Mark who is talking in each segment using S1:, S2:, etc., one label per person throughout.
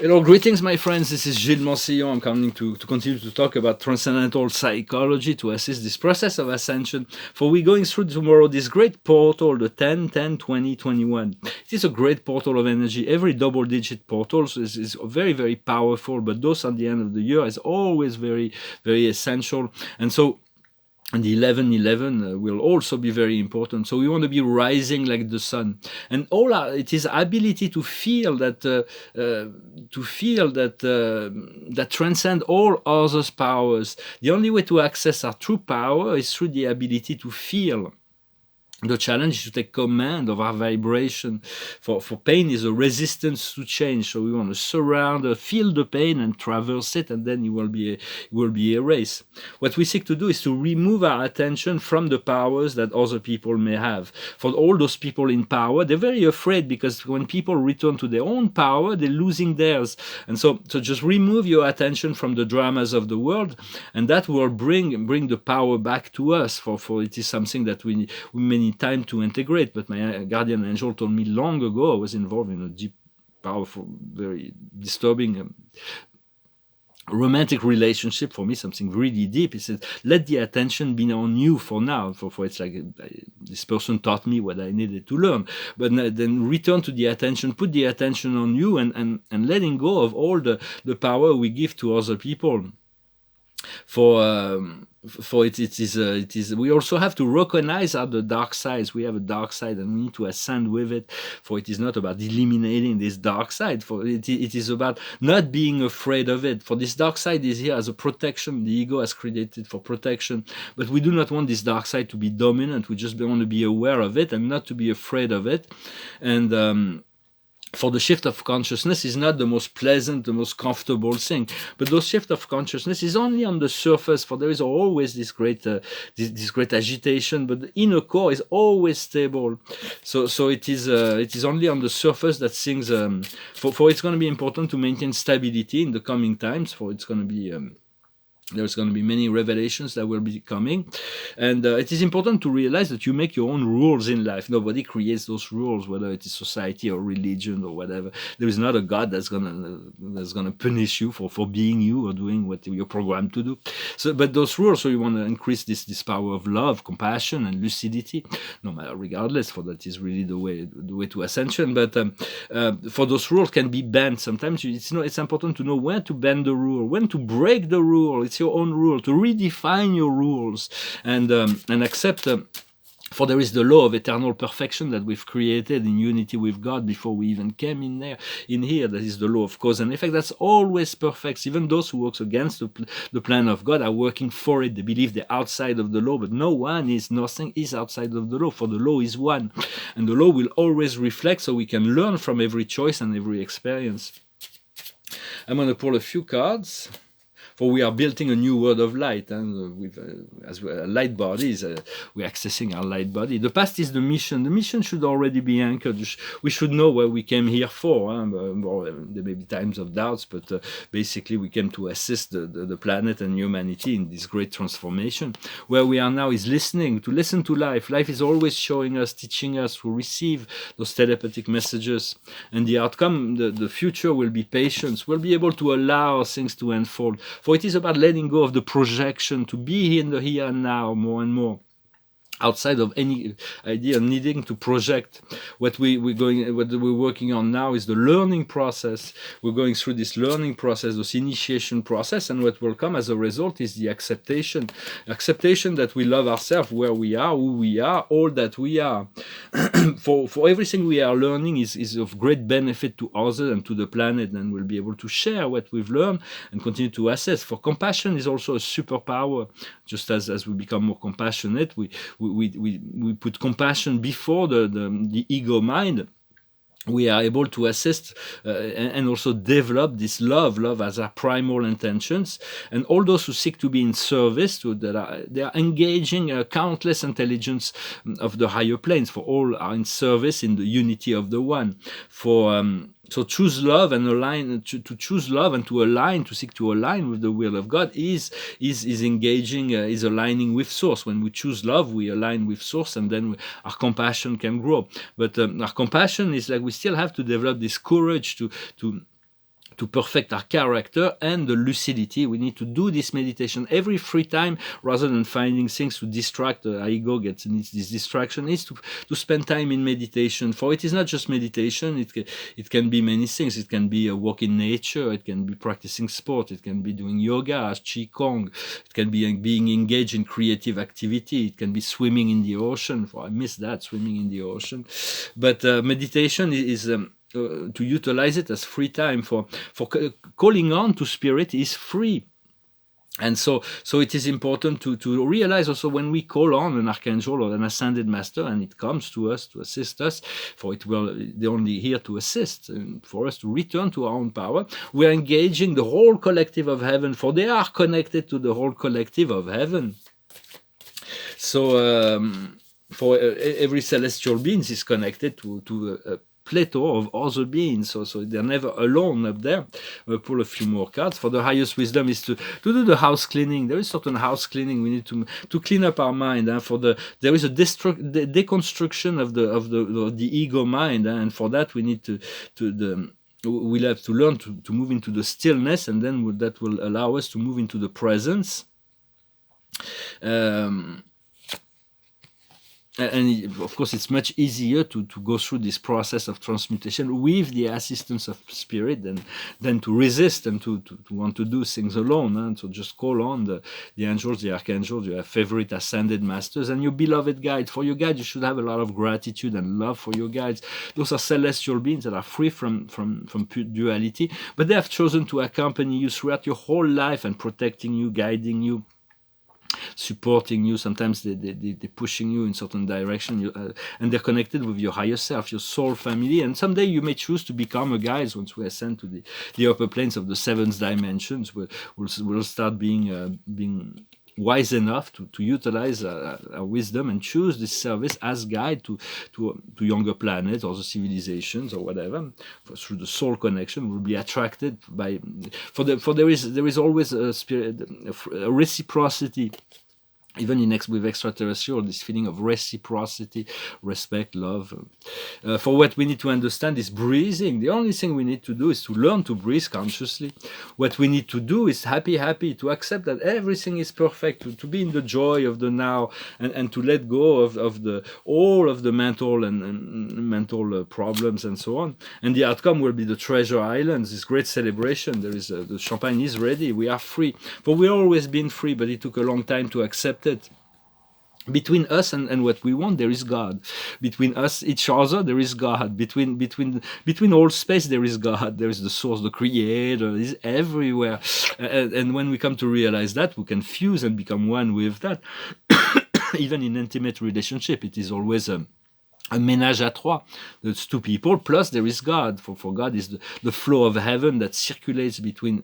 S1: Hello, greetings, my friends. This is Gillesmansillon. I'm coming to continue to talk about transcendental psychology to assist this process of ascension. For we're going through tomorrow this great portal, the 10, 10, 20, 21. It is a great portal of energy. Every double-digit portal is very, very powerful, but those at the end of the year is always very, very essential. And so, and the 11-11 will also be very important. So we want to be rising like the sun, and it is ability to feel that that transcend all others' powers. The only way to access our true power is through the ability to feel. The challenge is to take command of our vibration. For pain is a resistance to change. So we want to surround, feel the pain and traverse it, and then it will be erased. What we seek to do is to remove our attention from the powers that other people may have. For all those people in power, they're very afraid, because when people return to their own power, they're losing theirs. And so just remove your attention from the dramas of the world, and that will bring the power back to us. For it is something that we many time to integrate. But my guardian angel told me long ago, I was involved in a deep, powerful, very disturbing romantic relationship, for me something really deep. He said, let the attention be on you for now. For it's like this person taught me what I needed to learn, but then return to the attention, put the attention on you, and letting go of all the power we give to other people. For it is we also have to recognize the dark sides. We have a dark side, and we need to ascend with it. For it is not about eliminating this dark side. For it is about not being afraid of it. For this dark side is here as a protection. The ego has created for protection, but we do not want this dark side to be dominant. We just want to be aware of it and not to be afraid of it. And for the shift of consciousness is not the most pleasant, the most comfortable thing, but those shift of consciousness is only on the surface. For there is always this great agitation, but the inner core is always stable. So it is only on the surface that things. For it's going to be important to maintain stability in the coming times. For it's going to be. There's going to be many revelations that will be coming. And it is important to realize that you make your own rules in life. Nobody creates those rules, whether it is society or religion or whatever. There is not a God that's gonna punish you for being you or doing what you're programmed to do. So, but those rules, so you want to increase this power of love, compassion, and lucidity, no matter, regardless, for that is really the way to ascension. But for those rules can be bent. Sometimes it's important to know when to bend the rule, when to break the rule. It's your own rule, to redefine your rules, and accept. For there is the law of eternal perfection that we've created in unity with God before we even came in here. That is the law of cause and effect. That's always perfect. Even those who work against the plan of God are working for it. They believe they're outside of the law, but nothing is outside of the law, for the law is one. And the law will always reflect, so we can learn from every choice and every experience. I'm going to pull a few cards. For we are building a new world of light, and with as well, light bodies, we're accessing our light body. The past is the mission. The mission should already be anchored. We should know what we came here for. There may be times of doubts, but basically we came to assist the planet and humanity in this great transformation. Where we are now is listen to life. Life is always showing us, teaching us to receive those telepathic messages. And the outcome, the future will be patience. We'll be able to allow things to unfold. For it is about letting go of the projection, to be in the here and now more and more, outside of any idea of needing to project. What we're working on now is the learning process. We're going through this learning process, this initiation process, and what will come as a result is the acceptation that we love ourselves, where we are, who we are, all that we are. For everything we are learning is of great benefit to others and to the planet, and we'll be able to share what we've learned and continue to assess. For compassion is also a superpower. Just as we become more compassionate, we put compassion before the ego mind. We are able to assist and also develop this love as our primal intentions. And all those who seek to be in service, they are engaging countless intelligence of the higher planes. For all are in service in the unity of the one. So choose love and align. To choose love and to align, to seek to align with the will of God is engaging, is aligning with Source. When we choose love, we align with Source, and then our compassion can grow. But our compassion is like we still have to develop this courage to to perfect our character and the lucidity. We need to do this meditation every free time rather than finding things to distract. Our ego needs this distraction, is to spend time in meditation. For it is not just meditation, it can be many things. It can be a walk in nature, it can be practicing sport, it can be doing yoga, qigong, it can be being engaged in creative activity, it can be swimming in the ocean. I miss that, swimming in the ocean. But meditation is to utilize it as free time for calling on to spirit is free. And so it is important to realize also when we call on an archangel or an ascended master and it comes to us to assist us, for they're only here to assist and for us to return to our own power. We are engaging the whole collective of heaven, for they are connected to the whole collective of heaven. So for every celestial being is connected to a plethora of other beings, so they're never alone up there. We'll pull a few more cards. For the highest wisdom is to do the house cleaning. There is certain house cleaning we need to clean up our mind. There is a deconstruction of the ego mind, and for that we need we'll have to learn to move into the stillness, and then that will allow us to move into the presence. And of course, it's much easier to go through this process of transmutation with the assistance of spirit than to resist and to want to do things alone. And so just call on the angels, the archangels, your favorite ascended masters, and your beloved guides. For your guides, you should have a lot of gratitude and love for your guides. Those are celestial beings that are free from duality, but they have chosen to accompany you throughout your whole life and protecting you, guiding you, supporting you. Sometimes they're pushing you in certain direction, and they're connected with your higher self, your soul family. And someday you may choose to become a guide. Once we ascend to the upper planes of the seventh dimensions, we'll start being wise enough to utilize our wisdom and choose this service as guide to younger planets or the civilizations or whatever. Through the soul connection, we'll be attracted by. For there is always a reciprocity. Even with extraterrestrial, this feeling of reciprocity, respect, love. For what we need to understand is breathing. The only thing we need to do is to learn to breathe consciously. What we need to do is happy, to accept that everything is perfect, to be in the joy of the now, and to let go of all of the mental and mental problems and so on. And the outcome will be the treasure islands, this great celebration. There is the champagne is ready. We are free. For we've always been free, but it took a long time to accept it. Between us and what we want, there is God. Between us, each other, there is God. Between all space, there is God. There is the source, the creator, is everywhere. And when we come to realize that, we can fuse and become one with that. Even in intimate relationship, it is always a ménage à trois. It's two people, plus there is God. For God is the flow of heaven that circulates between.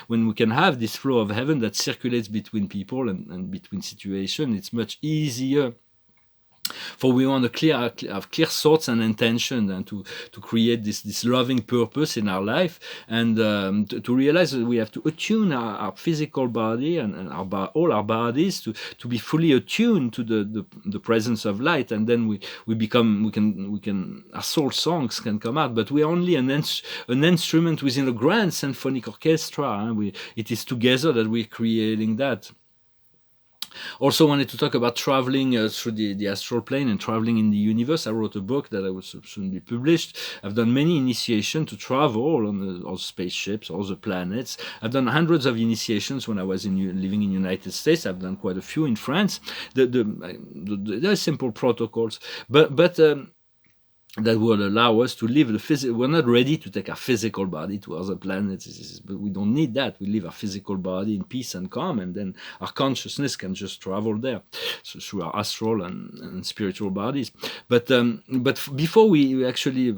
S1: When we can have this flow of heaven that circulates between people and between situations, it's much easier. For we want to have clear thoughts and intention, and to create this loving purpose in our life, and to realize that we have to attune our physical body and all our bodies to be fully attuned to the presence of light, and then we can our soul songs can come out. But we are only an instrument within a grand symphonic orchestra. It is together that we're creating that. Also wanted to talk about traveling through the astral plane and traveling in the universe. I wrote a book that I will soon be published. I've done many initiations to travel on all spaceships, all the planets. I've done hundreds of initiations when I was living in the United States. I've done quite a few in France. There are simple protocols, but that will allow us to live the physical. We're not ready to take our physical body to other planets, but we don't need that. We leave our physical body in peace and calm, and then our consciousness can just travel there, so through our astral and spiritual bodies. But before we actually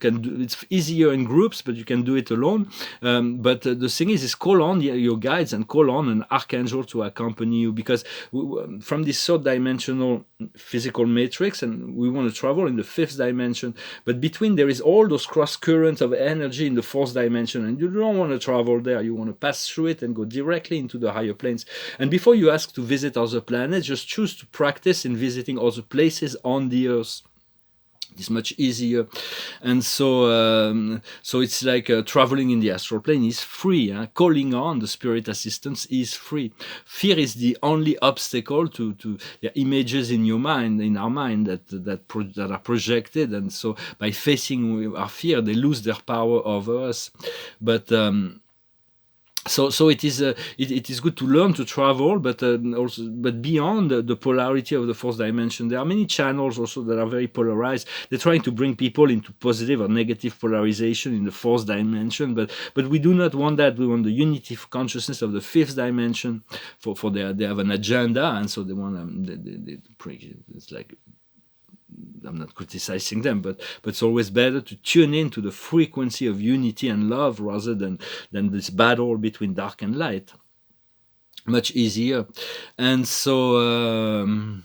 S1: can do, it's easier in groups, but you can do it alone. But the thing is call on your guides and call on an archangel to accompany you, because from this third dimensional physical matrix, and we want to travel in the fifth dimension. But between there is all those cross currents of energy in the fourth dimension, and you don't want to travel there. You want to pass through it and go directly into the higher planes. And before you ask to visit other planets, just choose to practice in visiting other places on the earth. It's much easier. And so it's like traveling in the astral plane is free. Calling on the spirit assistance is free. Fear is the only obstacle to images in your mind, in our mind, that are projected. And so by facing our fear, they lose their power over us. But so it is it is good to learn to travel, but also beyond the polarity of the fourth dimension, there are many channels also that are very polarized. They're trying to bring people into positive or negative polarization in the fourth dimension, but we do not want that. We want the unity of consciousness of the fifth dimension. For they have an agenda, and so they want it's like, I'm not criticizing them, but it's always better to tune in to the frequency of unity and love rather than this battle between dark and light. Much easier. And so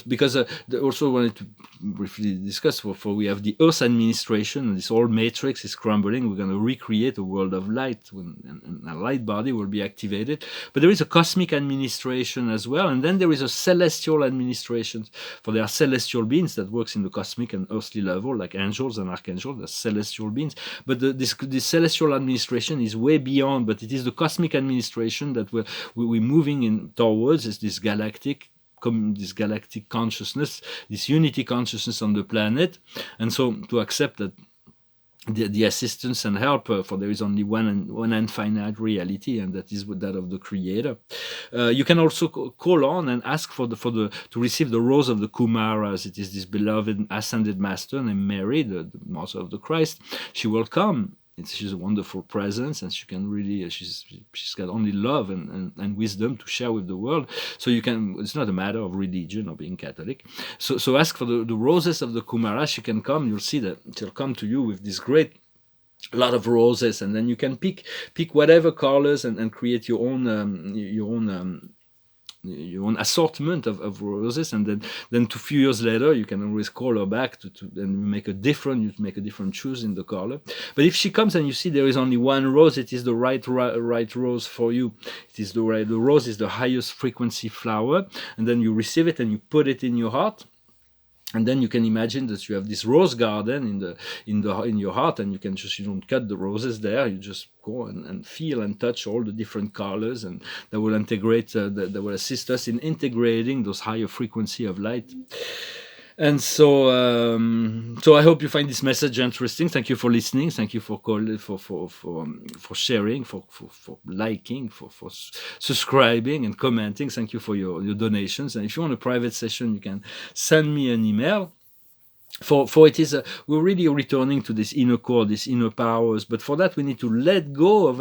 S1: because also wanted to briefly discuss, for we have the Earth administration, and this whole matrix is crumbling. We're going to recreate a world of light, and a light body will be activated. But there is a cosmic administration as well, and then there is a celestial administration. For there are celestial beings that works in the cosmic and earthly level, like angels and archangels. They're celestial beings. But this celestial administration is way beyond. But it is the cosmic administration that we're moving in towards. Is this galactic consciousness, this unity consciousness on the planet. And so to accept that the assistance and help, for there is only one infinite reality, and that is that of the Creator. You can also call on and ask to receive the rose of the Kumaras. It is this beloved ascended master named Mary, the mother of the Christ. She will come. She's a wonderful presence, and she can really she's got only love and wisdom to share with the world. So you can, it's not a matter of religion or being Catholic. So ask for the roses of the Kumara. She can come. You'll see that she'll come to you with this great lot of roses, and then you can pick whatever colors and create your own assortment of roses, and then 2 few years later you can always call her back to and make a different choose in the color. But if she comes and you see there is only one rose, it is the right rose for you. It is the rose is the highest frequency flower, and then you receive it and you put it in your heart. And then you can imagine that you have this rose garden in your heart, and you don't cut the roses there. You just go and feel and touch all the different colors, and that will integrate. That will assist us in integrating those higher frequency of light. And so I hope you find this message interesting. Thank you for listening. Thank you for calling, for sharing, for liking, for subscribing and commenting. Thank you for your donations. And if you want a private session, you can send me an email. For it is we're really returning to this inner core, these inner powers. But for that, we need to let go of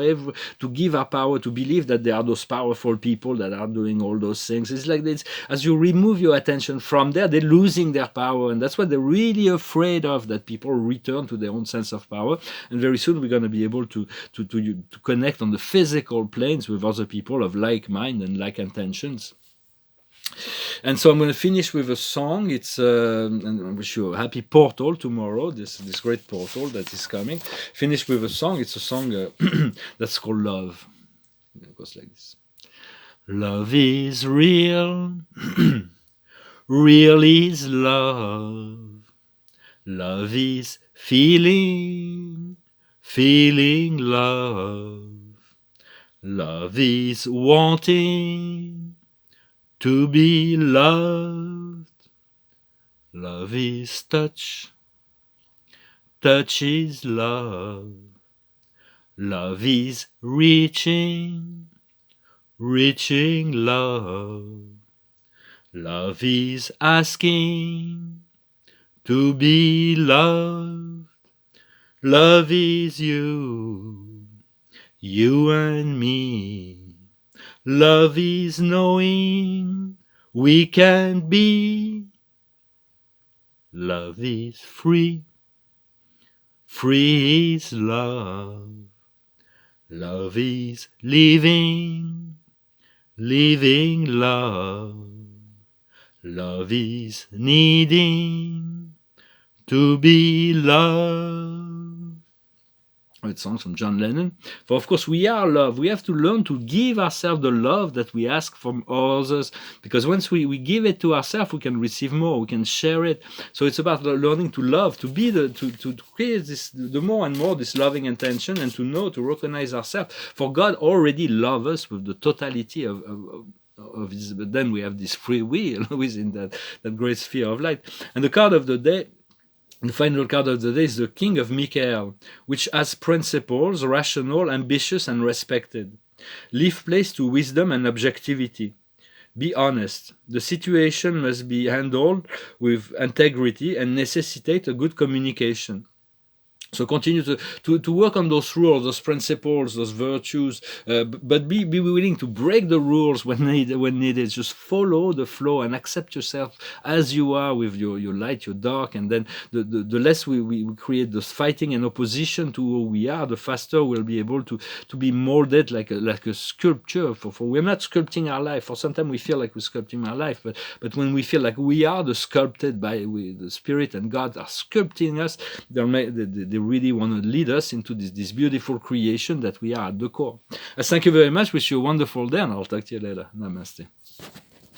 S1: to give our power, to believe that there are those powerful people that are doing all those things. It's like this: as you remove your attention from there, they're losing their power, and that's what they're really afraid of. That people return to their own sense of power, and very soon we're going to be able to connect on the physical planes with other people of like mind and like intentions. And so I'm going to finish with a song. It's and I wish you a happy portal tomorrow. This great portal that is coming. Finish with a song. It's a song that's called Love. It goes like this: Love is real, real is love. Love is feeling, feeling love. Love is wanting to be loved. Love is touch. Touch is love. Love is reaching. Reaching love. Love is asking to be loved. Love is you. You and me. Love is knowing we can be. Love is free. Free is love. Love is living. Living love. Love is needing to be loved. It's songs from John Lennon. For of course we are love. We have to learn to give ourselves the love that we ask from others, because once we give it to ourselves, we can receive more, we can share it. So it's about learning to love, to be to create this, the more and more this loving intention, and to know, to recognize ourselves. For God already loves us with the totality of his, but then we have this free will within that great sphere of light. And the card of the day, the final card of the day, is the King of Michael, which has principles, rational, ambitious, and respected. Leave place to wisdom and objectivity. Be honest. The situation must be handled with integrity and necessitate a good communication. So continue to work on those rules, those principles, those virtues, but be willing to break the rules when needed. Just follow the flow and accept yourself as you are, with your light, your dark, and then the less we create this fighting and opposition to who we are, the faster we'll be able to be molded like a sculpture. For we're not sculpting our life. For sometimes we feel like we're sculpting our life, but when we feel like we are the sculpted by the Spirit and God are sculpting us, they really want to lead us into this beautiful creation that we are at the core. Thank you very much. Wish you a wonderful day, and I'll talk to you later. Namaste.